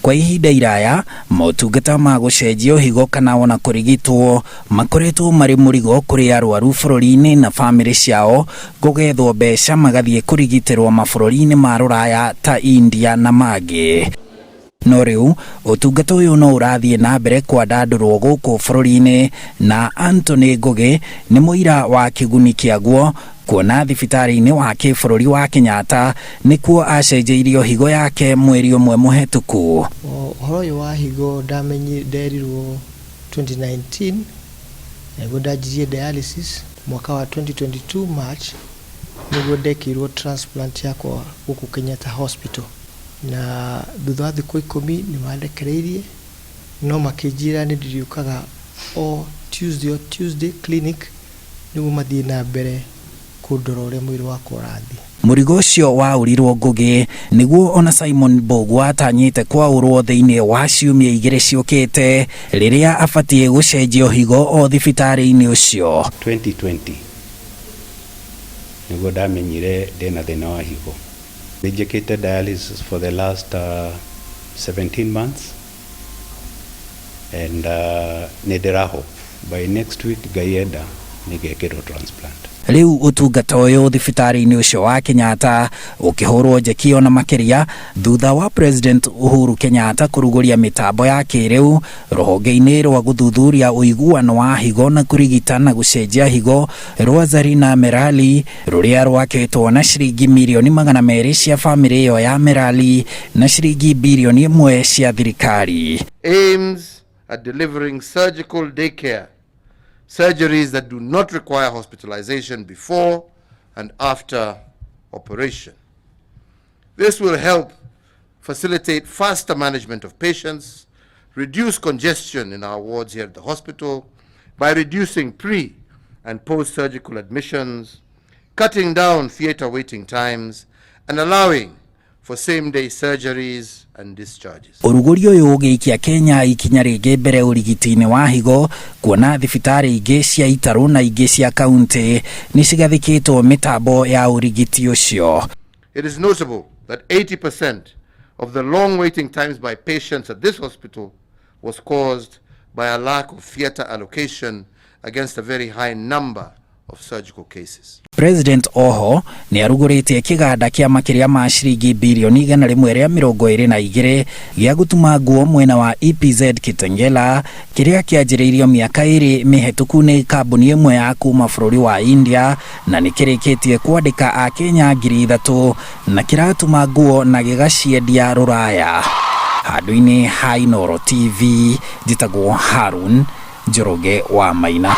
Kwa ihinda iraya motungata ma gũcenjio higo kana ona kũrigitwo makoretwo marĩ mũrigo kũrĩ arwaru bũrũri-inĩ na bamĩrĩ ciao kũgethwo mbeca magathiĩ kũrigitĩrwo mabũrũri-inĩ ma rũraya ta India na mangĩ. No rĩu ũtungata ũyũ no ũrathiĩ na mbere kwandandũrwo gũkũ bũrũri-inĩ na Anthony Ngugi nĩ mũira wa kĩguni kĩaguo, kuona thibitarĩ-inĩ wa kĩbũrũri wa Kenyatta nĩkuo acenjeirio higo yake mweri ũmwe mũhetũku. Ũhoro ũyũ wa higo nderirwo 2019 nĩguo ndanjirie dialysis. Mwaka wa 2022 March nĩguo ndekirwo transplant yakwa gũkũ Kenyatta Hospital, na thutha wa thikũ 10 nĩ mandekereirie, no makĩnjĩra nĩ ndĩrĩũkaga o Tuesday clinic nĩguo mathiĩ na mbere kũndora ũrĩa mwĩrĩ wakwa ũrathiĩ. Mũrigo ũcio waurirwo Ngugi nĩguo ona Simon Mbogu atanyĩte kwaũrwo thĩinĩ wa ciumia 2 ciũkĩte rĩrĩa abatiĩ gũcenjio higo o thibitarĩ-inĩ ũcio. 2020 nĩguo ndamenyire ndĩna thĩna wa higo. Njĩkĩte dialysis for the last 17 months and nĩ ndĩrahope by next week ngaienda nĩngekĩrwo transplant. Rĩu ũtungata ũyũ thibitarĩ-inĩ ũcio wa Kenyatta ũkĩhũrwo njeki ona makĩria thutha wa President Uhuru Kenyatta kũrugũria mĩtambo ya kĩrĩu rũhonge-inĩ rwa gũthuthuria ũiguano wa higo na kũrigita na gũcenjia higo rwa Zarina Merali, rũrĩa rwakĩtwo na ciringi mirioni 200 cia bamĩrĩ ĩyo ya Merali na ciringi birioni 1 cia thirikari. Aims at delivering surgical daycare, surgeries that do not require hospitalization before and after operation. This will help facilitate faster management of patients, reduce congestion in our wards here at the hospital by reducing pre- and post-surgical admissions, cutting down theater waiting times, and allowing for same-day surgeries and discharges. Ũrugũria ũyũ ũgĩikia Kenya ikinya rĩngĩ mbere ũrigiti-inĩ wa higo, kuona thibitarĩ ingĩ cia itarũ na ingĩ cia kaunti nĩ cigathĩkĩtwo mĩtambo ya ũrigiti ũcio. It is notable that 80% of the long waiting times by patients at this hospital was caused by a lack of theater allocation against a very high number of surgical cases. President Oho nĩ arugũrĩtie kĩganda kĩa makĩria ma ciringi birioni 122 gĩa gũtuma nguo mwena wa EPZ Kitengela, kĩrĩa kĩanjĩrĩirio mĩaka 2 mĩhetũku nĩ kambuni ĩmwe ya kuma bũrũri wa India na nĩ kĩrĩkĩtie kwandĩka a Kenya 3,000 na kĩratuma nguo na gĩgaciendia rũraya. Handũ-inĩ ha Inooro TV, njĩtagwo Harun Njoroge wa Maina.